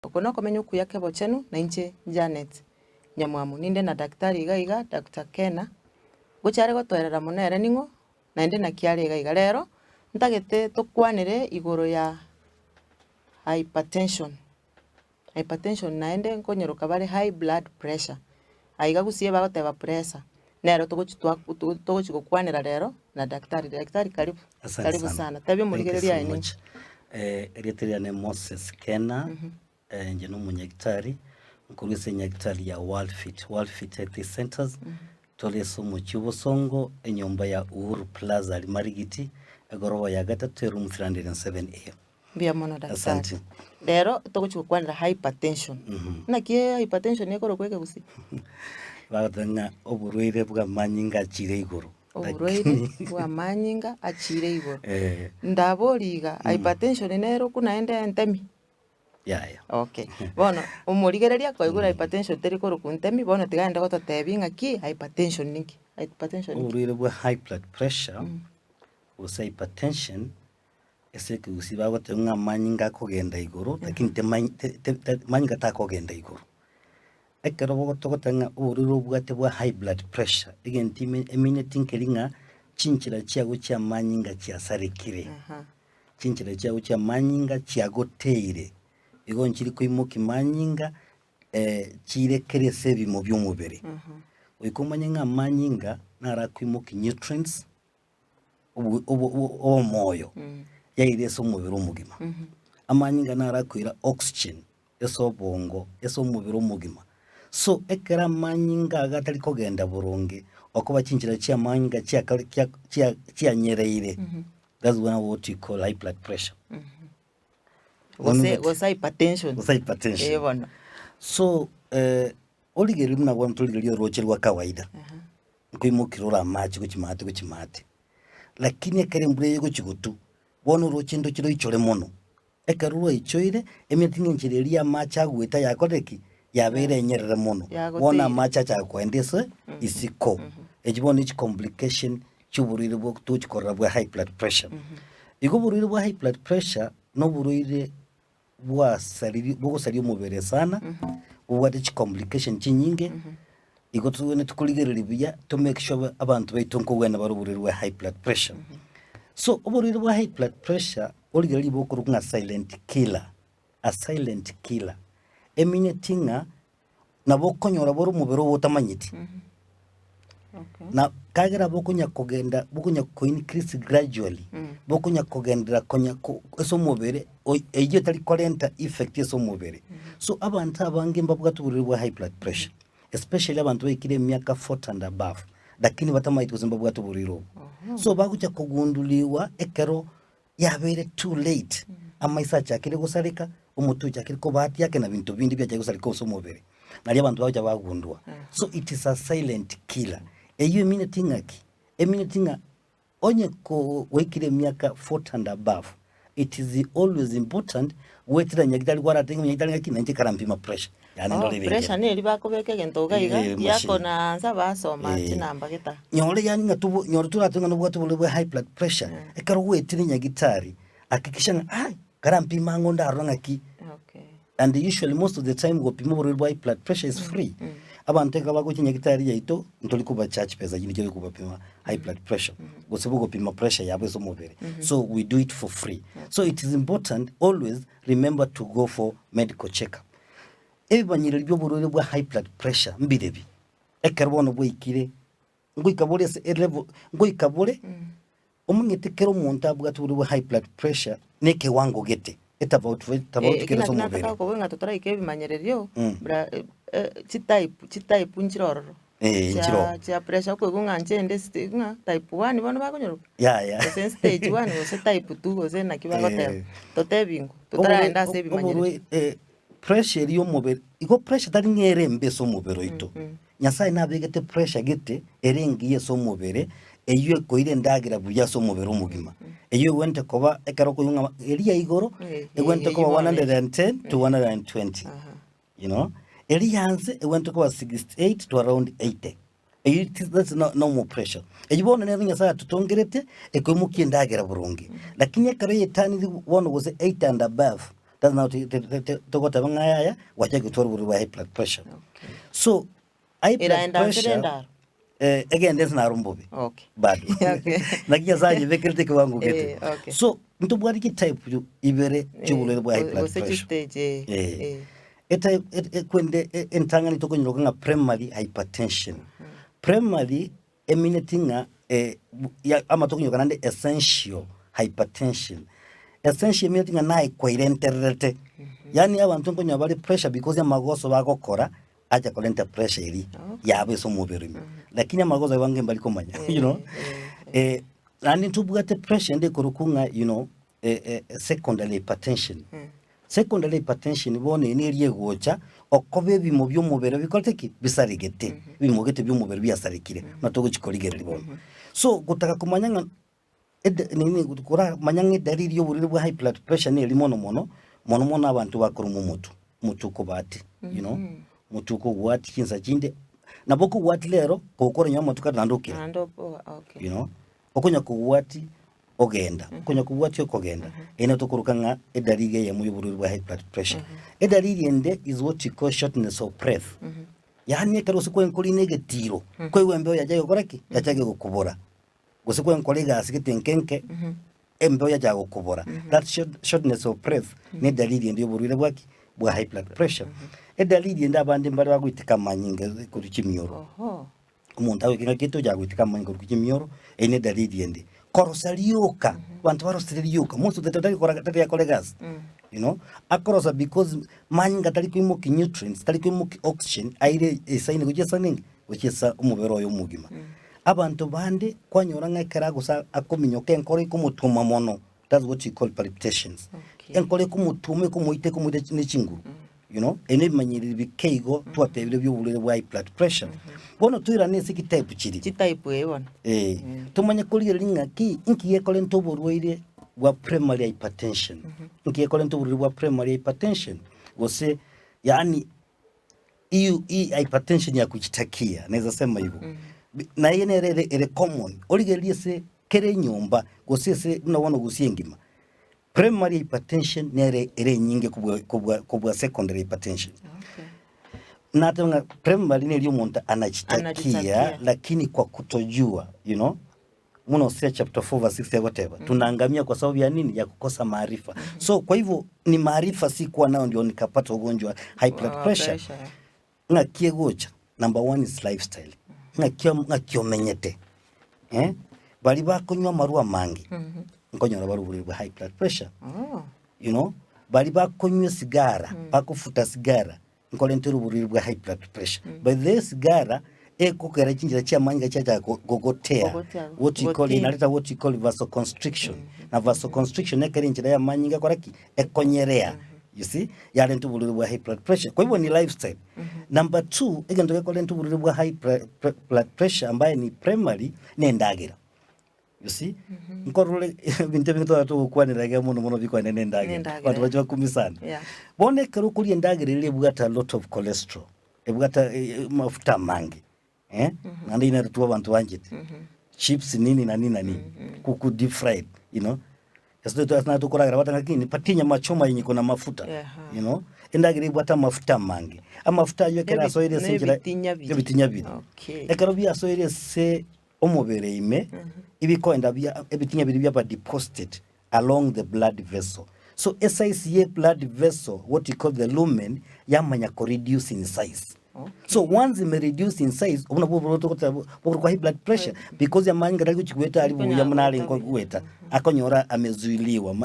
Okono komenya okuya kebo chenu na inche Janet Nyamwamu ninde na daktari iga Dr. Kena gochare gotwerera monere ning'o naende nakiare iga rero ntagete tokwanere igoro ya hypertension naende nkonyeroka bare high blood pressure aiga gusie bagoteba pressure nero togochi gokwanera rero na daktari karibu. Karibu sana tabia murigereria ene Eritrea ne Moses Kena nje n'umunyagitari nkuruse nyagitari ya World Fit Health Centers toleso mu Kibosongo enyomba ya Uhuru Plaza ali Marigiti egoroba ya gatatu room 307A. Bia mono daktari rero togochi gokwanera hypertension nakie hypertension ekoro kweke gusi bagatanga oburwaire bwa manyinga chire iguru oburwaire bwa manyinga achire iguru ndaboriga hypertension nero kunaende entemi okay bono umurigereria ko igura hypertension teri koro kuntemi bono tigaende gototebi ng'aki hypertension niki oburwaire bwa high blood pressure usa hypertension eseke gusiba gotenga manyinga kogenda iguru lakini manyinga takogenda iguru ekero bogotogotanga oburiro bwate bwa high blood pressure egenti emineti nkeringa chinchira chiago chia manyinga chia sarikire chinchira chiago chia manyinga chia goteire ego nchiri koimoki manyinga chirekerese bimo by'omubere oikomanyinga manyinga nara koimoki nutrients omoyo yairese omubere omugima amanyinga nara koira oxygen eso bongo eso omubere omugima so ekera manyinga agatari kogenda burungi okuba chinchira chia manyinga chia nyereire that's what you call high blood pressure was hypertension bono so oligeri muna bwa mtuligerio roche rwa kawaida kwimukirora amachi kuchimate lakini ekere mbure yego chigutu bono roche ndo chiro ichore mono ekaruro ichoire emetinge nchireria amachi agweta yakoreki yabere nyerere mono wona macha cha kwendese isiko ejibona ich complication chuburire bwo tuchikorra bwa high blood pressure iguburire bwa high blood pressure no burire bwa saliri bwo saliri mubere sana ubwate chi complication chinyinge igotuwene tukuligerera biya to make sure abantu baitonko wena baruburire bwa high blood pressure so uburire bwa high blood pressure oligereri bwo kurunga silent killer eminetinga nabo konyora boro mubero wotamanyiti na kagera bokunya kogenda bokunya ko increase gradually bokunya kogendera konya eso mubere eje tali kolenta effect eso mubere so abantu abange mbabwa tuburirwa high blood pressure especially abantu bekire myaka 40 and above lakini batamaiti kuzimbabwa tuburiro so bakucha kugunduliwa ekero yabere too late amaisa chakire gusarika umutu chakire ko bahati yake na bintu bindi bya gusarika so mubere nali abantu baje bagundwa so it is a silent killer eyo eminetinga onye ko wekire myaka 40 and above it is always important wetira nyagitali kwara tenga nyagitali ngakina nje karampima pressure yani ndo lebe pressure ne libakobeke gento gaiga yako na nzaba soma tinamba gita nyore yani ngatubo nyore turatunga no bwatu bwa high blood pressure ekaro wetira nyagitari akikisha karampima ngonda arangaki and usually most of the time gopima bwa high blood pressure is free abantu ekaba nyagitari yaito ntoli kuba charge pesa yini cyo kubapima high blood pressure gosebo gopima pressure yabo so mubere so we do it for free so it is important always remember to go for medical checkup ebanyire byo burore bwa high blood pressure mbirebi ekerbono bwo ikire ngoikabore se level ngoikabore omunyetekero monta bwa tubure bwa high blood pressure neke wango gete it's about kero so mubere ko wenga totora ikebi manyererio bra type nchiroro nchiro cha pressure ko gunga nchende stigma type 1 bono bakonyoro yeah stage 1 ose type 2 ose nakibagote totebingo totaraenda sebi manyere pressure yo mubere iko pressure tari ngere mbeso mubero ito nyasaye nabegete pressure gete erengiye so mubere eyo koire ndagira buya so mubere umugima eyo wente koba ekaro ko yunga eriya igoro wente koba 110 to 120 you know Elianze went to 68 to around 80. That's not normal pressure. Ejibona nero nyasa tutongerete ekomuki ndagera burungi. Lakini ekare yetani one was 8 and above. that's now to go tabangaya wacha kutoa buru high blood pressure. Okay. So high blood pressure again there's na rumbobi. Okay. Bado. Okay. Nakia saje vekirite kwangu gete. Okay. So mtu bwari ki type ibere chubule bwa high blood pressure. Stage. Eta kwende entangani toko nyiroka primary hypertension. Primary eminitinga ama toko nyiroka nande essential hypertension. Essential eminitinga na kwa irenterete. Yani abantu nkonya bali pressure because ya magoso bagokora acha kolenta pressure iri yabe so mubiri. Lakini amagoso wange mbali komanya, you know. Nani tubugate pressure ndi kurukunga, you know, secondary hypertension. Secondary hypertension bone ni eriye gocha okobe bimo by'umubere bikolteki bisarigete bimugete by'umubere byasarikire natogo chikoligereri bone. So gutaka kumanyanga nini gukora manyanga dalili yo burire bwa high blood pressure ni limono mono abantu bakuru mutuko bati, you know, mutuko wati kinsa kinde naboko wati lero kokora nyama tukata ndokira, okay, you know, okonya ku wati ogenda konya kuwati okogenda ena tokurukanga edalili ya muyobururu bwa high blood pressure. Edalili ende is what you call shortness of breath. Yani karo sikwe nkoli negatiro kwe wembe yajaye koraki yajaye gukubora gusikwe nkoli gasikete nkenke embe yajaye gukubora. That shortness of breath ne dalili ende yobururu bwa high blood pressure. Edalili ende abandi mbari bagwitika manyinga kuri kimyoro umuntu awe kintu jagwitika manyinga kuri kimyoro ene dalili ende korosaliuka bantu barosaliuka most of the time tari ya kolegas, you know, akorosa because manyinga tari kwimuka nutrients tari kwimuka oxygen aire esaine kugesa ningi ukesa umubero yo mugima. Abantu bande kwanyora ngakara gusa akominyoke enkore kumutuma mono, that's what you call palpitations. Enkore kumutume kumuite n'ikinguru, you know, ene manyiri bikeigo twatebire by'ubulere bwa high blood pressure. Bono tuira nese ki type chiri type ebona tumanye kuri ringa ki inki yekole ntoborwaire wa primary hypertension. Inki yekole ntoborwaire wa primary hypertension gose yani iyo hypertension ya kujitakia naweza sema hivyo. Na yene ere common origelie se kere nyumba gose se unabona gusiengima. Primary hypertension nere ere nyinge kubwa secondary hypertension. Natunga primary ni umuntu anajitakia lakini kwa kutojua, you know, muno say chapter 4 verse 6 whatever tunaangamia kwa sababu ya nini? Ya kukosa maarifa. So kwa hivyo ni maarifa si kuwa nao ndio nikapata ugonjwa high blood pressure. Ngakie gocha number 1 is lifestyle. Ngakio menyete bali bakunywa marua mangi nkonyora baruburi bwa high blood pressure. You know, bali bakunywa sigara bakufuta sigara nkolentero buriri bwa high blood pressure. By this sigara ekokera chinjira cha manyinga cha gogotea what you call inaleta what you call vasoconstriction. Na vasoconstriction ekere njira ya manyinga koraki ekonyerea, you see, ya lento buriri bwa high blood pressure. Kwa hivyo ni lifestyle. Number 2 egendo ko lento buriri bwa high blood pressure ambaye ni primary ne ndagira, you see, nkorule bintu atu kwa niraga muno biko nene ndagira watu bajwa kumisana bone kero kuri ndagira ile bugata a lot of cholesterol ebugata mafuta mangi nandi ina tuwa bantu wanjiti chips nini na nini kuku deep fried, you know, yaso to asna to kora wata ngakini patinya machoma yenye kuna mafuta, you know, ndagira bugata mafuta mangi amafuta yo kera so ile sinjira bitinya bidi ekero bya so ile se omobere ime ibiko enda bya ebitinya bidi bya deposited along the blood vessel. So SICA blood vessel, what you call the lumen, yamanya ko reduce in size. So once it reduce in size kwa high blood pressure because yamanya ngari kuchikweta alibu yamunali ngo kuweta akonyora amezuiliwa,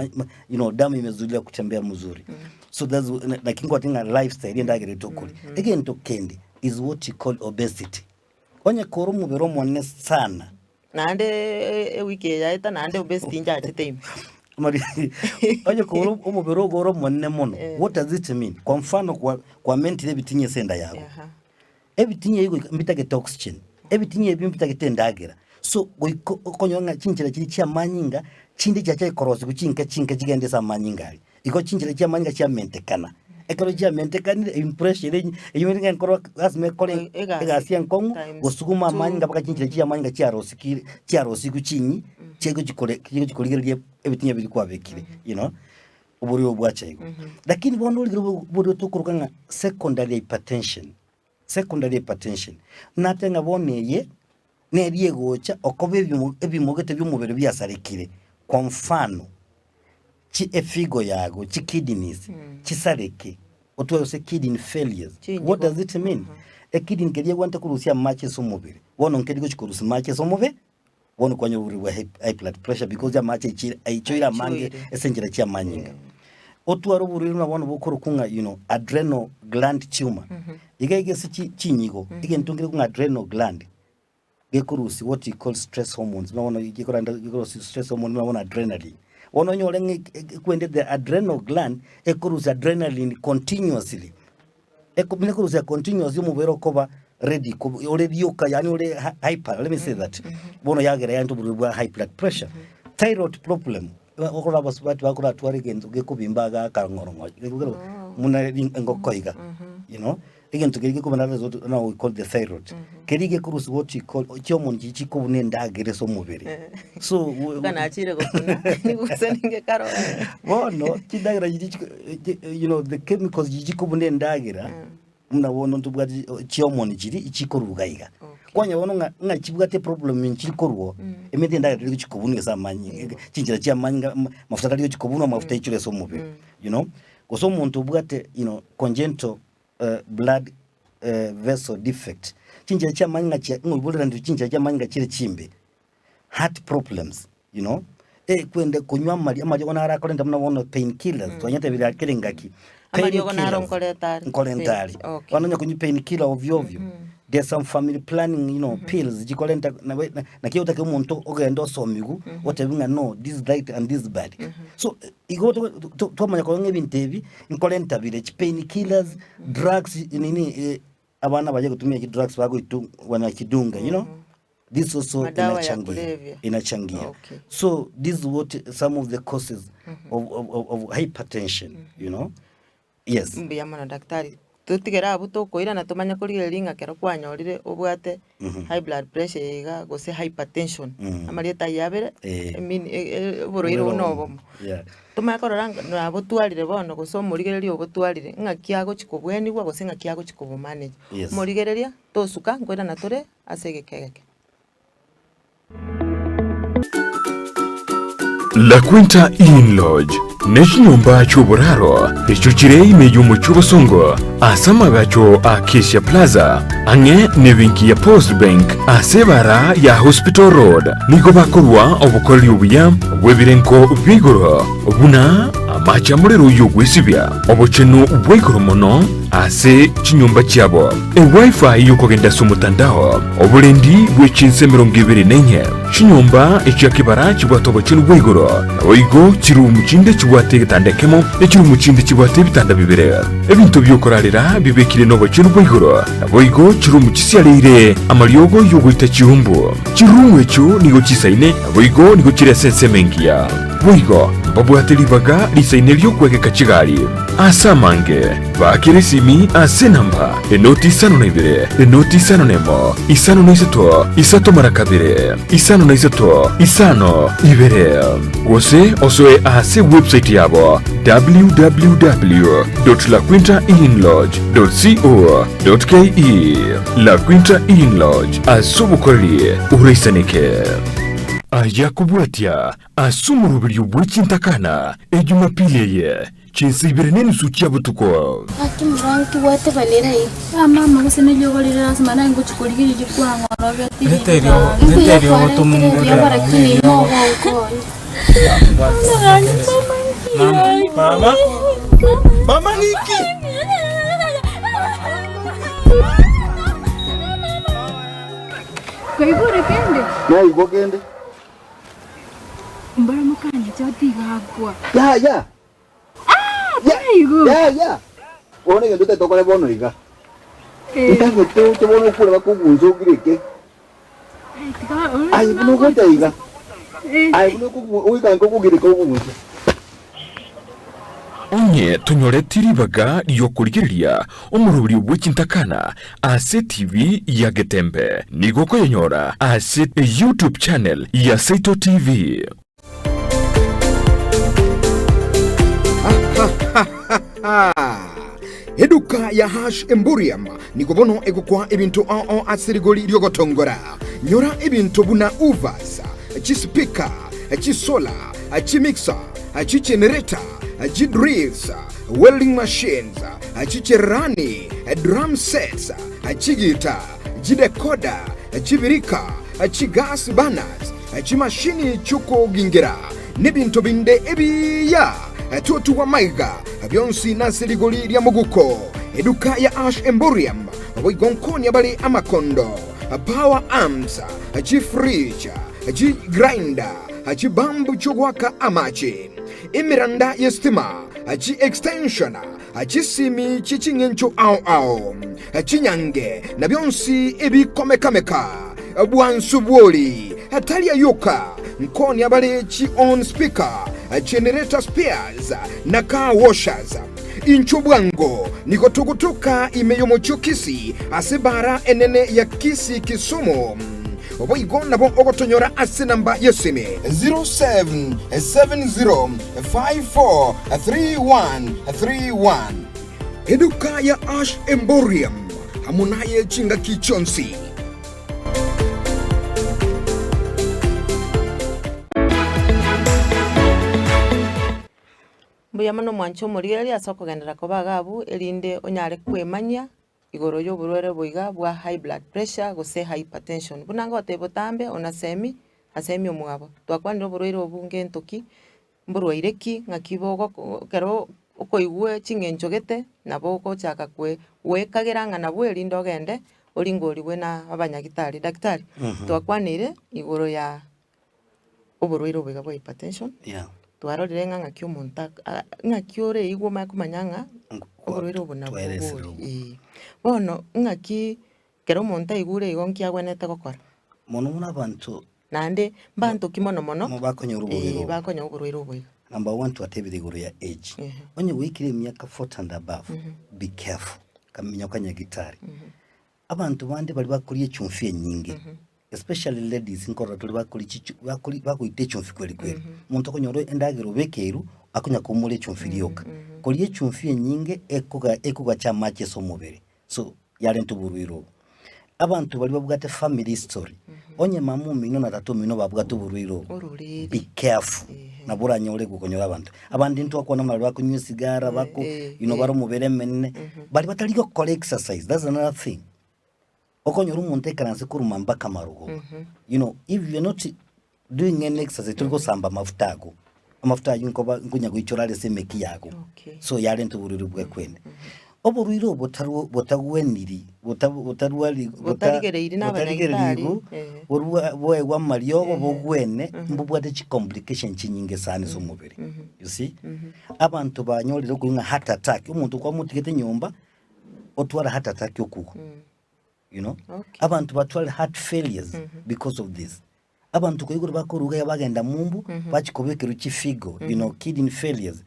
you know, damu imezuiliwa kutembea mzuri. So that's like ngotinga lifestyle ndagire tokuli again to kendi is what you call obesity. Onye koro mubero monne sana nande wiki yaita nande obesity nja atete mari onye koro mubero goro monne mono. What does it mean? Kwa mfano kwa menti ebitinye senda yago ebitinye yigo mbitage toxin ebitinye ebimbita ndagira. So konyonga chinchira kiri kya manyinga chindi kya korosi kuchinka kigende sa manyinga iko chinchira kya manyinga kya mentekana ekologia mentekani impression yimenga nkoro asme kole egasi enkongu gusuguma manyinga baka chinchira kya manyinga kya rosi kuchinyi chego chikole ebitinye biri kwa bekire, you know. uburi obwacha iko lakini bono buri tukurukanga secondary hypertension natenga boneye neriye gocha okobe ebimugete by'umubiri byasarikire kwa mfano chi efigo yago chi kidneys chisareke otwose kidney failures. What does it mean? A kidney keriye gwanta kurusia mache somubiri wono nkerigo chikurusi mache somube wono kwanya buri wa high blood pressure because ya mache aichoira mange esenjera chia manyinga otwaro buri nabona bukuru kunga adrenal gland tumor igege chinyigo igentungire kunga adrenal gland gekurusi what you call stress hormones nabona igekurusi stress hormone nabona adrenaline wono nyole kwende the adrenal gland ekurusi adrenaline continuously ekurusi continuously mubero koba ready yoka yani ole hyper, let me say that bono yagera yantu buri high blood pressure thyroid problem okora basubati bakora twari genzo gekubimbaga kangorongo muna ngokoiga again to get result now we call the thyroid kerige kurusi what you call hormone chichiko bunenda agere so mubiri so kana achire gokuna niguseninge karo bono kidagira the chemicals chichiko bunenda agera muna wono tubwati hormone chiri ichikorugaiga kwanya wono nga chibwate problem nchikorwo emete ndagira chikobunga samanyi chinjira chia manga mafuta radio chikobunwa mafuta ichire so mubiri koso muntu bwate congenital blood vessel defect chinjira chia manga chia ngubulira ndu chinjira chia manga chire chimbe heart problems kwende kunywa mali wana ara kolenda mna wono pain killers twanyata bila kirengaki amali gona nkolentari wananya kunywa pain killer ovyo there's some family planning pills jikolenta na kiota ke umuntu ogenda osomigu whatever no this right and this bad so igoto twamanya ko ngebintebi inkolenta bile pain killers drugs nini abana baje kutumia drugs bago wana kidunga this also inachangia so this is what some of the causes of hypertension yes mbiyamana daktari tutigera abuto koira na tumanya kurigeringa kero kwanyorire ubwate high blood pressure iga gose hypertension amarieta yabere boroiro unobo tumakororanga na botwarire bono gose murigereria obotwarire ngakiago chikobweni gwa gose ngakiago chikobo manage murigereria tosuka ngoira na tore asegekegeke. La Quinta Inn Lodge nechinyumba choboraro echochire imeyo muchubosongo asamagacho Acacia Plaza ange nevinki ya Post Bank asebara ya Hospital Road niko bakorwa obukoli obuya bwebirenko bigoro buna amacha murero yogwesibya obocheno bwegoro mono ase chinyumba cyabo wifi yokogenda somutandao obulendi bwechinse 24 chinyumba ekyakibara kibwatobo chinu bwegoro oigo chiru muchinde kibwate gitandekemo ekiru muchinde kibwate bitanda bibere ebintu byokorarira bibekire no bwechinu bwegoro oigo chiru muchisialire amalyogo yogwita chihumbu chiru echo nigo chisaine oigo nigo chiresense mengia bwigo babwatelibaga lisaine lyokwegeka kigali asamange bakiresimi asenamba enoti isano na ibere enoti isano nemo isano na isato marakabire isano na isano ibere wose osoe ase website yabo www.laquintainlodge.co.ke La Quinta Inn Lodge asubukolie ureisanike ayakubwatia asumurubiryo bw'ekintakana ejumapili ye chinsibire n'enusu ky'abutuko akimuranki wate valerayi mama kusene lyogolera lazima nango chikoligiri jikwango nobeti nterio otomungu yabarakini no mama niki kaibore kende na igogende mbara mukanya chatigagwa ya One que tú te tocas de bono, hija. Estás que tú te bono fuera con un zombie. Ay, no cuenta, hija. Ay, no cuenta con un guiri. Onye tunyore tiribaga yokurigeria omurubiri bw'ekintakana ase TV ya Getembe nigoko yonyora ase YouTube channel ya Saito TV. Eduka ya Hash Emborium nikobono egukwa ebintu ao asirigoli lyogotongora nyora ebintu buna uvas chispika chisola chimixer chigenerator chidrills welding machines chicherani drum sets chigita chidecoder chibirika chigas banners chimashini chuko gingira nebintu binde ebiya tutu wa maiga byonsi nasirigoli lya muguko eduka ya Ash Emborium boigonkoni abali amakondo power arms fridge grinder bambu chogwaka amachi imiranda yestima extension simi chichingencho ao chinyange na byonsi ebikomekameka bwansubwoli talia yoka nkoni abali on speaker generator spares na car washers inchubwango nikotukutuka imeyomochukisi asibara enene ya kisi Kisumu oboigona bo ogotonyora asinamba yesime 0770543131 eduka ya Ash Emborium hamunaye chinga kichonsi. Mbuya mano mwancho murigeria soko gendera kobagabu elinde onyare kwemanya igoro y'oburwere boiga bwa high blood pressure gose hypertension bunanga otebotambe onasemi asemi omugabo twakwanira oburwere obunge entoki mburwaireki ngakibogo kero okoigwe chingenchogete nabo okochaka kwe wekagera ngana bwe elinde ogende oringoriwe na abanyagitari daktari twakwanire igoro ya oburwere boiga bwa hypertension twarorire ng'aki omonto ng'aki ore igwo makumanyanga oborwere obona bwori bono ng'aki kero omonto aigure igo nkiagwenete gokora mono muna abantu nande bantu kimono mono bakonya oborwere oboiga number 1 twatebire iguru ya age onye wikire emyaka 40 and above be careful kamenya kanya gitari abantu bandi bali bakuriye chumfie nyingi especially ladies nkora tuli bakuite chumfi kweli kweli muntu akonyoro endagiro bekeru akunya kumule chumfi lyoka koliye chumfi nyinge ekuga cha mache so mubere so yale ntuburwiro abantu bali babugate family story onye mamu mino na tatu mino babugate uburwiro be careful na buranye ole gukonyora abantu abandi ntu akona mali bakunywa sigara bako baro mubere menne bali batali ko exercise. That's another thing. Okonyora umuntu ekaranse kuruma mbaka marugo. If you're not doing any exercise tuliko samba mafutago amafuta yunko ngunya guichorale semeki yago so yale ntubururu bwe kwene oburwiro botagweniri botarigereiri n'abanyagitari bwe wa Mario bogwene mbubwate chi complication chinyinge sana so mubiri you see abantu banyorire kuinga heart attack umuntu kwa mutigete nyumba otwara heart attack yokuko abantu batwara heart failures because of this abantu koigura bakoruga yabagenda mumbu bakikobekero chifigo kidney failures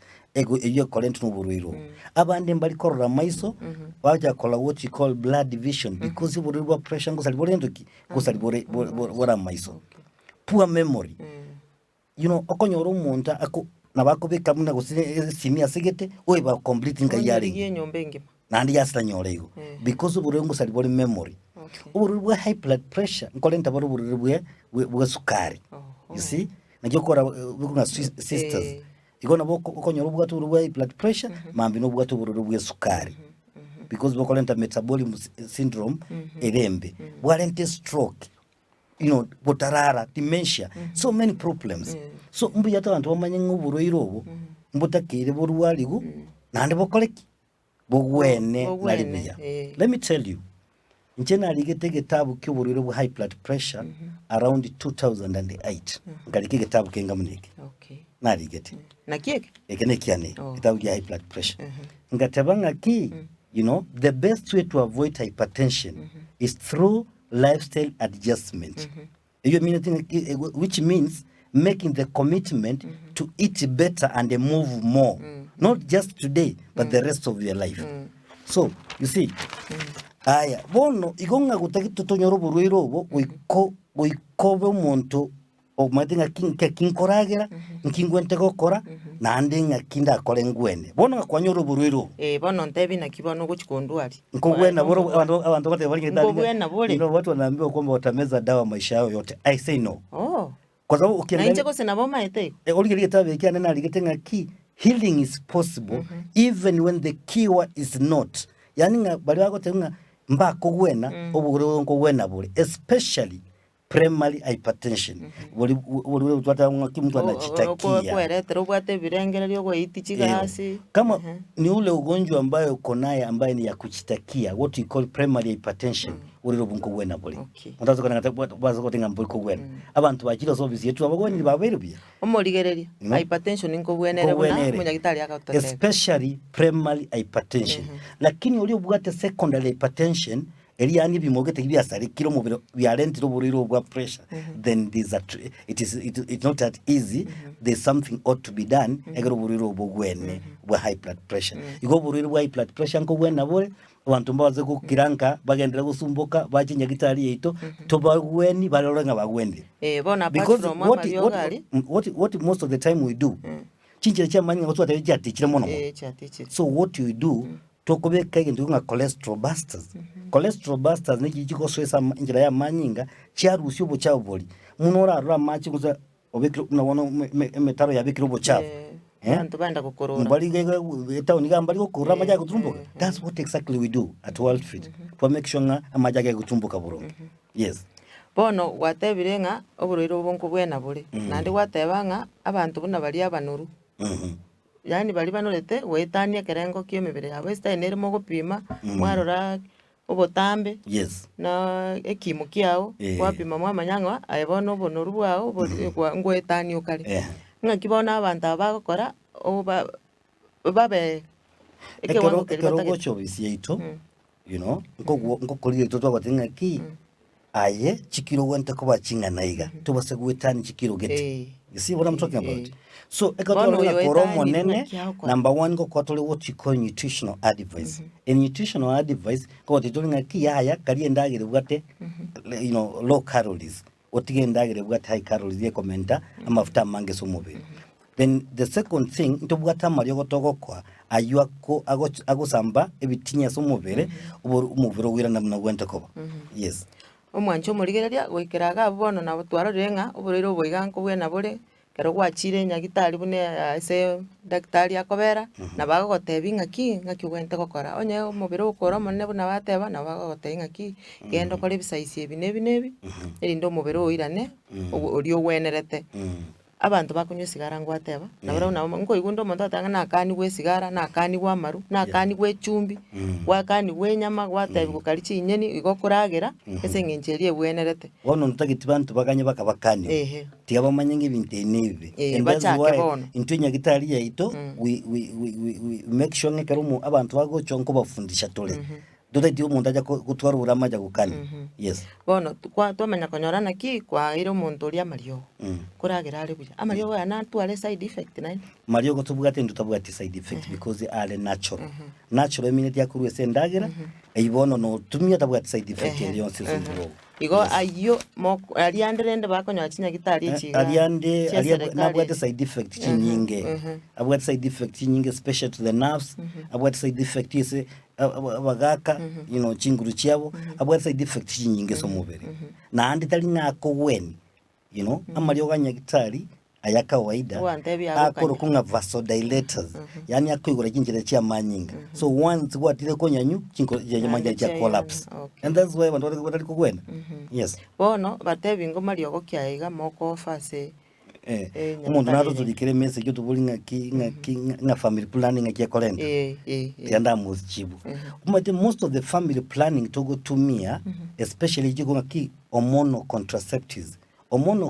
iyo current n'uburwiro abandi mbali korora maiso baja kola what you call blood division because uburwiro pressure ngo sali borendoki ngo sali bora maiso poor memory okonyoro umuntu ako nabakobeka muna gusine simia segete oye ba complete nga yari nandi yasita nyorego because uburwiro ngo sali bora memory uburwiro bwa high blood pressure nkolenta bora uburwiro bwa sukari you see najyo kora bukuna sisters igona boko okonyoro bugatu bwa blood pressure mambi no bugatu bwa sukari because bokolenta metabolic syndrome erembe bwalente stroke botarara dementia so many problems so mbu yata abantu bamanye ng'uburwiro obo mbutakire borwaligo nande bokoleki bogwene nalibya. Let me tell you nchena aligete gitabu cy'uburwiro bwa high blood pressure around 2008 ngalike gitabu kenga muneke naligete nakieke ekene kiane gitabu ya high blood pressure ngatabanga ki the best way to avoid hypertension is through lifestyle adjustment which means making the commitment to eat better and move more not just today but the rest of your life so you see aya bono igonga gutaki tutonyoro burwiro obo goikobe umuntu o matinga kinkoragera nkingwente gokora na ndinga kinda akore ngwene bono kwanyoro burwiro bono ntebi na kibono guchikondwari nkogwena boro abantu bate bali ngedali ndio watu wanaambiwa kwamba watameza dawa maisha yao yote. I say no. Kwa sababu ukiangalia na inje kose na boma ete oligeri tabe kia nena aligetenga ki healing is possible even when the cure is not. Yani bali wako tenga mbako gwena obugoro nkogwena bure especially primary hypertension. Wali utwata mtu anachitakia kweretera ubwate birengererio gwa itichiga hasi kama ni ule ugonjwa ambayo uko naye ambaye ni ya kuchitakia, what you call primary hypertension, uri rubunko gwena buri ndazo kana bazo kotenga mbiko gwena abantu bakiro service yetu abagoni babere bya omorigereria hypertension nko gwenere buna munyagitari akatotera especially primary hypertension. Lakini uri ubwate secondary hypertension eli yani bimogete bya sari kilo mubiro bya rentiro buriro bwa pressure then it's not that easy. There's something ought to be done egero buriro bugwene bwa high blood pressure igo buriro bwa high blood pressure nko gwena bore abantu mbaze kukiranka bagendera gusumbuka bakinya gitari yeito tobagweni balorenga bagwende bona apart from what most of the time we do chinjira cha manyanga watu atajitikira mono so what you do tokobeka ikintu nga cholesterol busters. Cholesterol busters ni kichiko swesa injira ya manyinga cyarusyo bo cyabori munora arura machi kuza obekiro unabona metaro ya bekiro bo cyabo abantu banda gukorora mbali geta uniga mbali gukorora maja gutumbuka. That's what exactly we do at World Feed to make sure nga amaja ga gutumbuka burongo. Yes bono watebirenga oburiro bonko bwena buri nandi watebanga abantu buna bali abanuru yani bali banurete wetania kerengo kyo mibere yabo estainere mo gupima mwarora obotambe na ekimo kyao wapima mwa manyangwa ayebono obonuru bwao ngwetani ukali ngakibona abantu abagokora oba babe ekero chobisi yeito you know nko kolire toto batenga ki aye chikiro wente ko bachinga naiga tubase gwetani chikiro gete. You see what I'm talking about? So koromo nene number 1 go kwatole what you call nutritional advice. In nutritional advice ko titolinga kiyaya kali endagire bwate you know low calories otige endagire bwate high calories ye komenta amafuta mange so mubiri. Then the second thing into bwata mariyo gotogokwa ayuako agosamba ebitinya so mubiri umubiri wira namna gwente koba. Yes omwancho murigereria gwikiraga bono na butwaro renga oburiro boiganko bwena bure kero gwachire nyagitari bune ase daktari akobera na bagogotebi ngaki gwente gokora onye omubiri ukora monne buna bateba na bagogotebi ngaki gendo kore bisaisi ebi erindo omubiri oirane orio wenerete abantu bakunywa sigara ngwateba na bara una ngo igundo omonto atanga na kani gwe sigara na kani gwa maru na kani gwe chumbi gwa kani gwe nyama gwatebi gukarichi inyeni igokuragira ese ngenjerie bwenerete wono ntagiti bantu baganye bakabakani tiaba manyenge binte nibi intunya gitari yaito we make sure ngekarumu abantu bagochonko bafundisha tole doda dio mundu aja gutwara urama aja gukani. Yes bono kwa twamenya konyorana ki kwa iro muntu ria mario kuragira ari buya amario ya na twale side effect nine mario gotubugate ndutabuga side effect because they are natural natural minute yakuru sendagira eibono no tumia tabuga side effect yo sisindro igo ayo mo aliandrende bakonyo chinya gitari chiga aliande nabwate side effect chinyinge abwate side effect chinyinge special to the nerves abwate side effect ise abagaka you know chinguru chiabo abwate side effect chinyinge so mubiri na andi tali nako weni you know amalio ganya gitari aya kawaida akoro kunga vasodilators yani akwigura kinjira cha manyinga so once gwatire konyanyu chinko manja cha collapse and that's why abantu batari kugwena. Yes bono batebi ngo mario gokyaiga moko fase umuntu nato tulikire message tubulinga nga family planning akia kolenda yanda muzichibu umate most of the family planning togo tumia especially jigo ki hormonal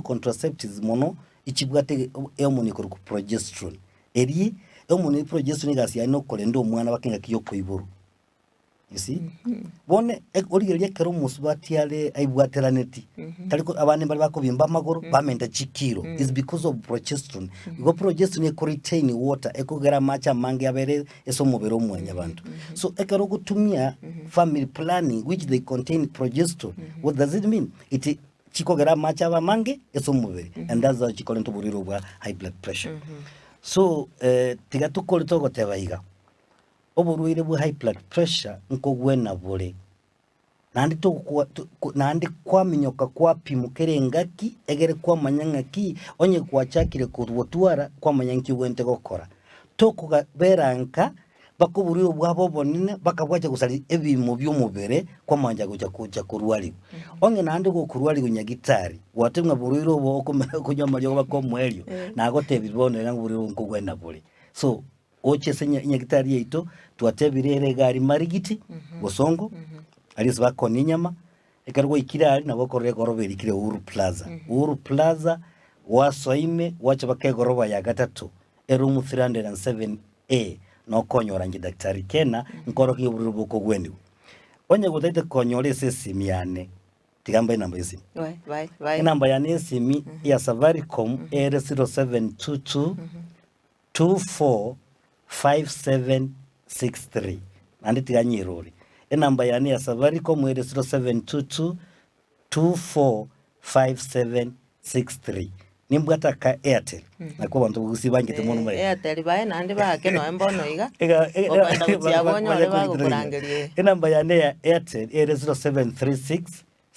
contraceptives mono ichibwate emoni ko progesterone eri emoni progesterone gasi ya no kolendo omwana bakenga kiyo koiburu. You see bone origeria kero musubati yale aibwateraneti taliko abane bali bakobimba magoro bamenda chikiro is because of progesterone. Go progesterone ko retain water ekogera macha mange abere eso mubero mwanya bantu so ekero gutumia family planning which they contain progesterone. What does it mean? It chikogera macha bamange eso mubiri and that's how chikole ntuburiro bwa high blood pressure. So tiga tukole togoteba iga oburwire bwa high blood pressure nko gwena bure nandi to nandi kwaminyoka kwapimo kerengaki egere kwa manyangaki onye kwachakire kurwotwara kwa manyanki wente gokora tokuga beranka bakuburiro bwabo bonine bakabwaje gusali ebimo by'umubere kwa manja kuja kurwali onge nandi go kurwali gunyagitari watemwa buriro bo kunyoma lyo bakomwelyo nagote bibonera buriro nkugwena bure so oche senya nyagitari yeito twatebirere gari marigiti bosongo alizo bako ninyama ekarwo ikirali nabo korre goroberi kire Uhuru Plaza wasoime wacha bakegoroba ya gatatu erumu 307A no konyora ngi daktari Kena nkoro kiburubuko gwendi onye gutaite konyore sesimi yane tigamba inamba yesi vai inamba yane simi ya Safaricom ere 0722 245763 nandi tiganyirori inamba yane ya Safaricom ere 0722 245763 nimbwata ka Airtel nako bantu bugusibangite mu numero Airtel bae nandi bake no embono iga okwenda kutyabonyo ole bagukurangerie inamba yane ya Airtel ere 0736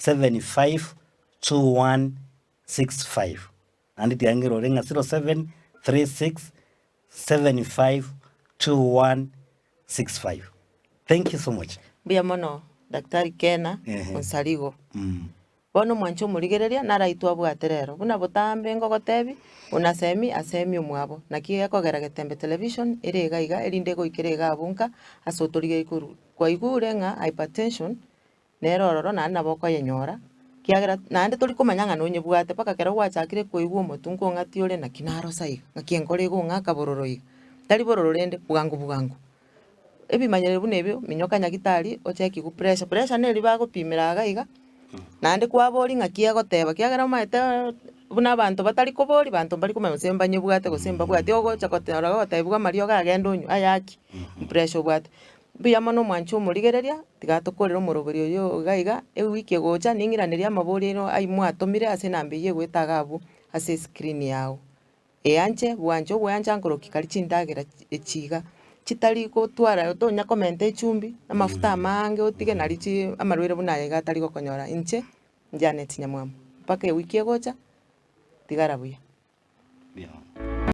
752165 nandi tiangiro renga 0736 752165. Thank you so much. Bia mono daktari Kena Onsarigo bono mwancho murigereria naraitwa bwaterero buna butambe ngogotebi unasemi asemi umwabo nakiye kogera getembe television ere gaiga erinde goikirega abunka asotorige ikuru kwa igure nga hypertension nerororo na naboko yenyora kiagera nande tuli kumanyanga nonye bwate paka kera gwachakire kuigwa mutungo ngati ore na kinaro sai ngakiengore go ngaka bororoi tari borororende bugangu ebimanyere bunebyo minyoka nyagitari ocheki ku pressure neri bagupimira gaiga nande kwabori ngakia goteba kiagera maete buna bantu batari kubori bantu bari kumesemba nyebwate gosemba bwate ogocha kotera gotebwa mario gagenda onyu ayaki pressure bwate buya mono mwancho murigereria tigatokorera murobori oyo gaiga ewiki gocha ningiraniria amaborero aimwe atomire ase nambe ye gwetagabu ase screen yao eanche bwancho bwancha nkoroki kali chindagera echiga chitari gotwara tonya komenta echumbi amafuta amange otige narichi amarwere bunaye gatari gokonyora inche Janet Nyamwamu paka ewiki gocha tigara buya.